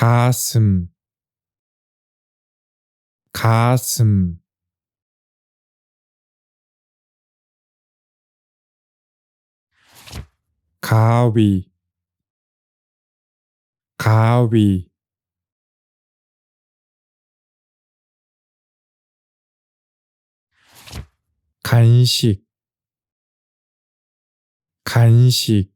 가슴 가슴 가위 가위 간식 간식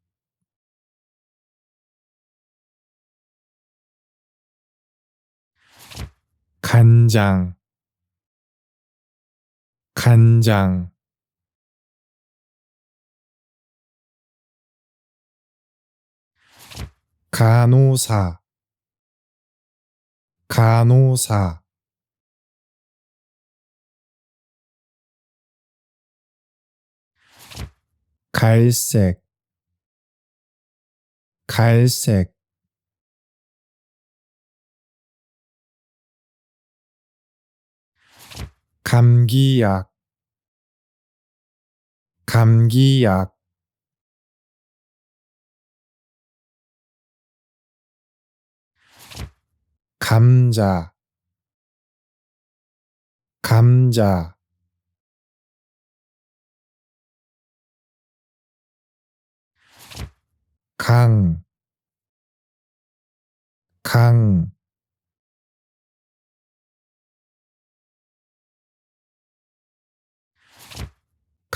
간장 간장 간호사 간호사 갈색 갈색 감기약 감기약 감자 감자 강 강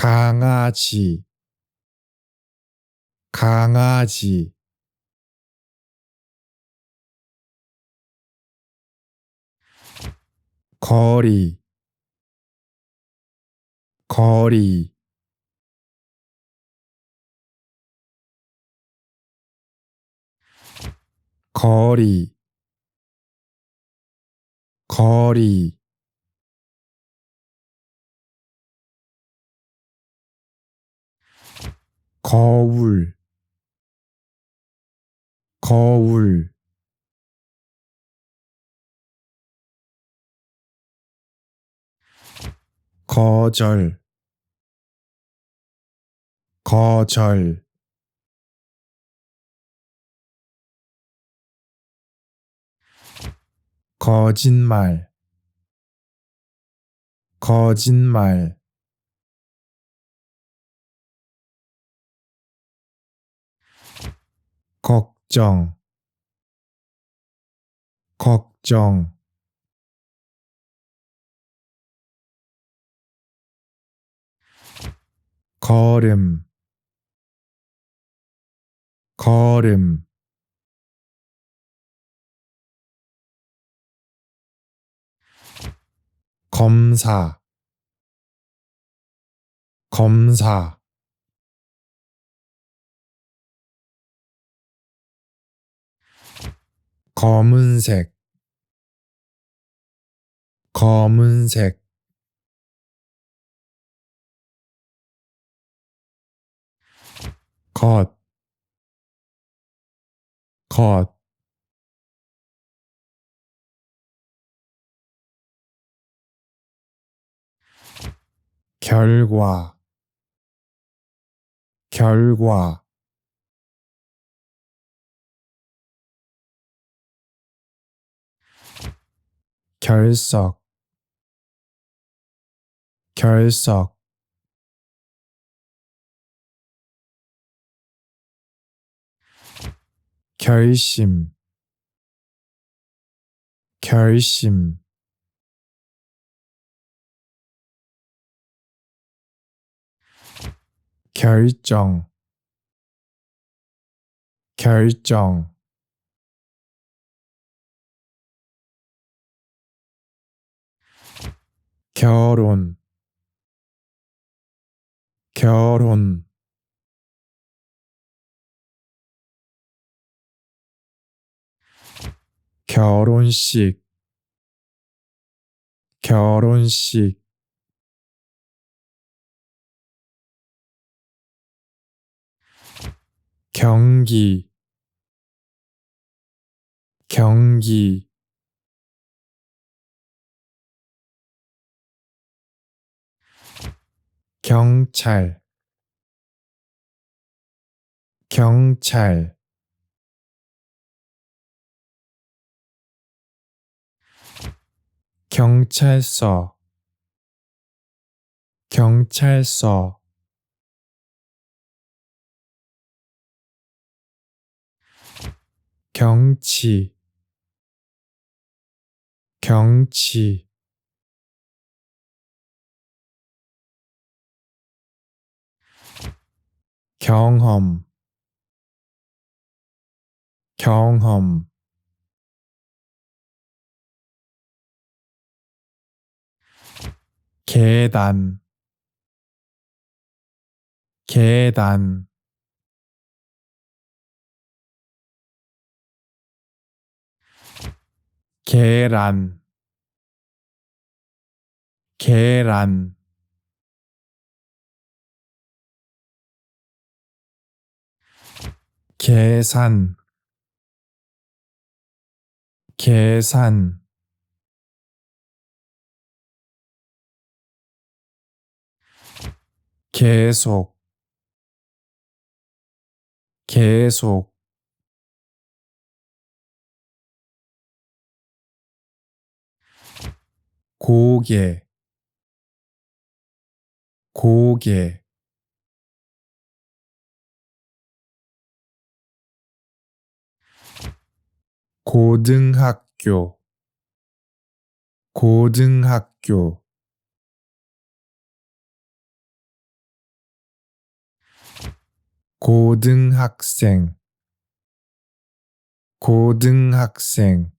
강아지 강아지 거리 거리 거리 거리 거울 거울 거절 거절 거짓말 거짓말 걱정 걱정 걸음 걸음 검사 검사 검은색 검은색 겉 겉 결과 결과 결석 결석 결심 결심 결정 결정 결혼 결혼 결혼식 결혼식 경기 경기 경찰 경찰 경찰서 경찰서 경치 경치 경험 경험 계단 계단 계란 계란 계산 계산 계속 계속 고개 고개 고등학교 고등학교 고등학생 고등학생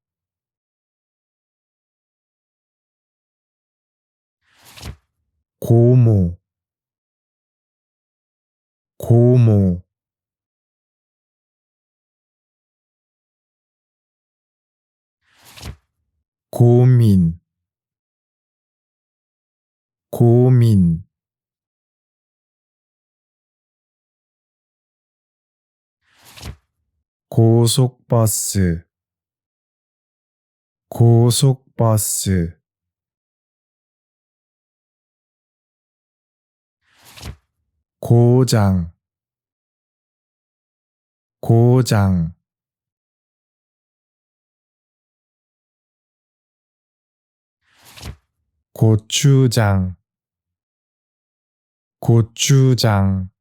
고모 고모 고민 고민 고속버스 고속버스 고장 고장 고추장 고추장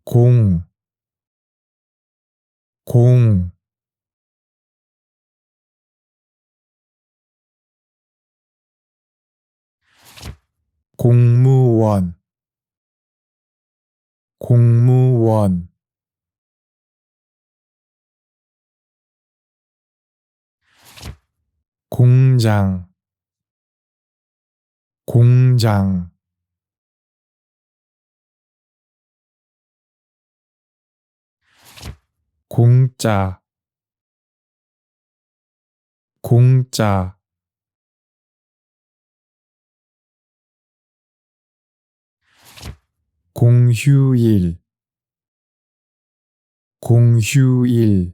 공 공, 공무원, 공무원, 공장, 공장, 공짜, 공짜, 공휴일, 공휴일,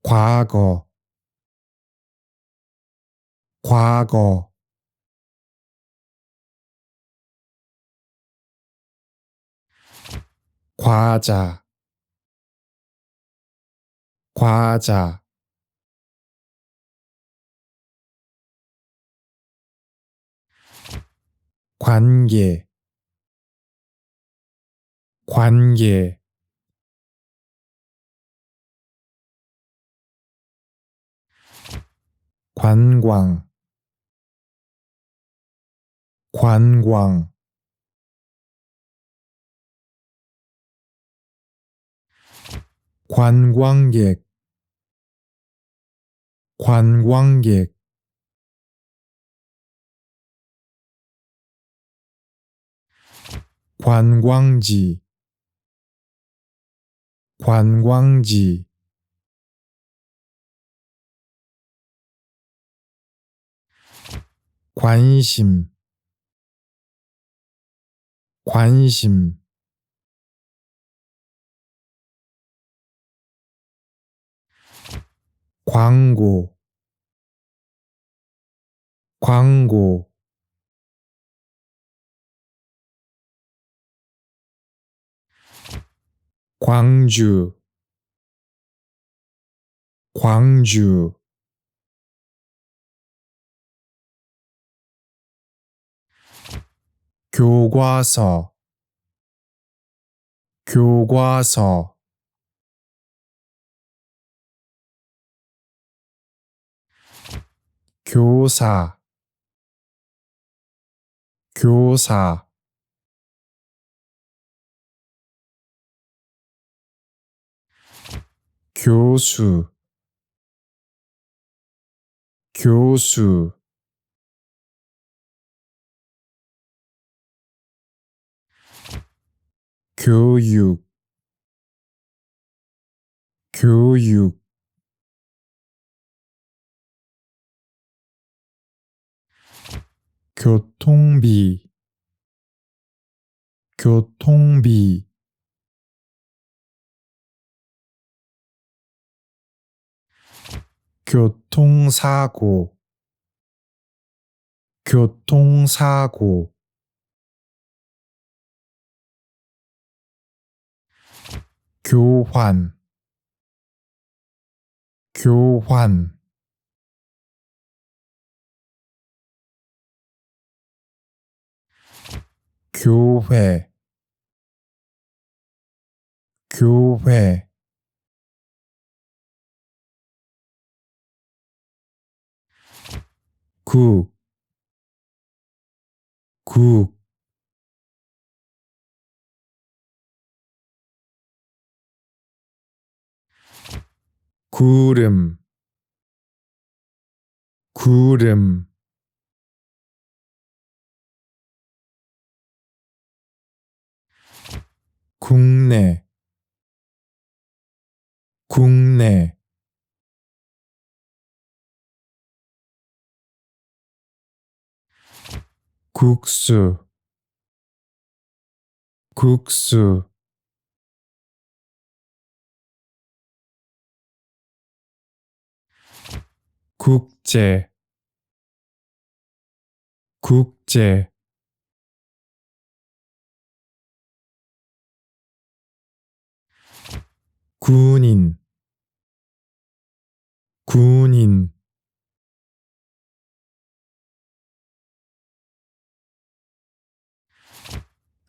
과거, 과거, 과자, 과자, 관계, 관계, 관광, 관광, 관광객, 관광객, 관광지, 관광지, 관심, 관심, 광고, 광고, 광주, 광주, 교과서, 교과서, 교사, 교사, 교수, 교수, 교육, 교육, 교통비, 교통비, 교통사고, 교통사고, 교환, 교환, 교회, 교회, 국, 국, 구름, 구름, 국내, 국내, 국수, 국수, 국제, 국제, 군인, 군인,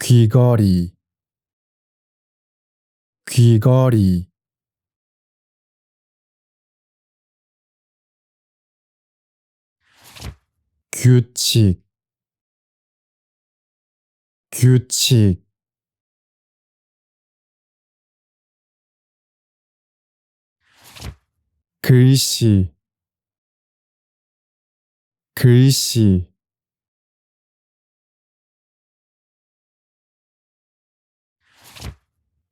귀걸이, 귀걸이, 규칙, 규칙, 글씨, 글씨,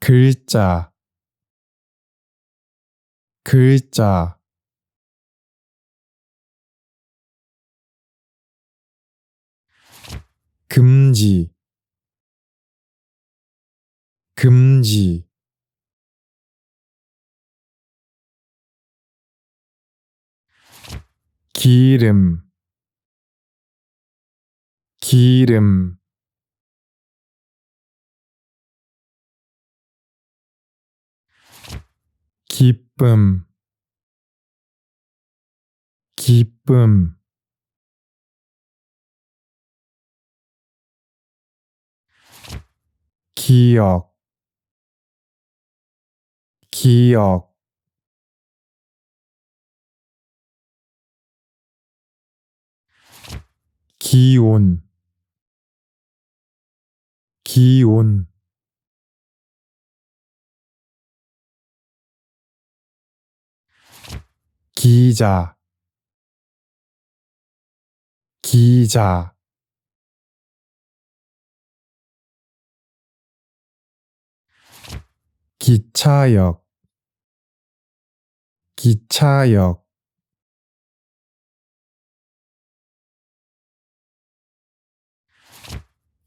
글자, 글자, 금지, 금지, 기름, 기름, 기쁨, 기쁨, 기억, 기억, 기온, 기온, 기자, 기자, 기차역, 기차역,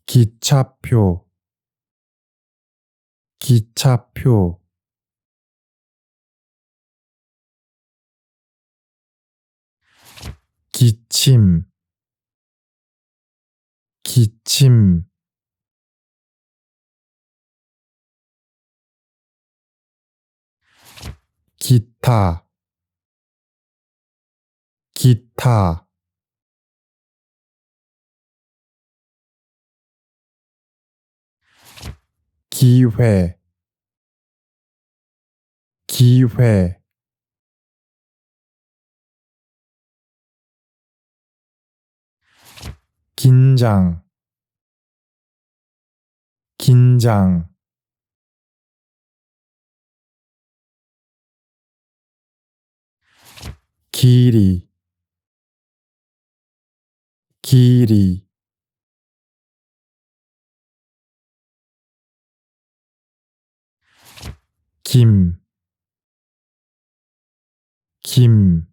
기차표, 기차표, 기침, 기침, 기타 기타 기회 기회 긴장 긴장 길이 길이 김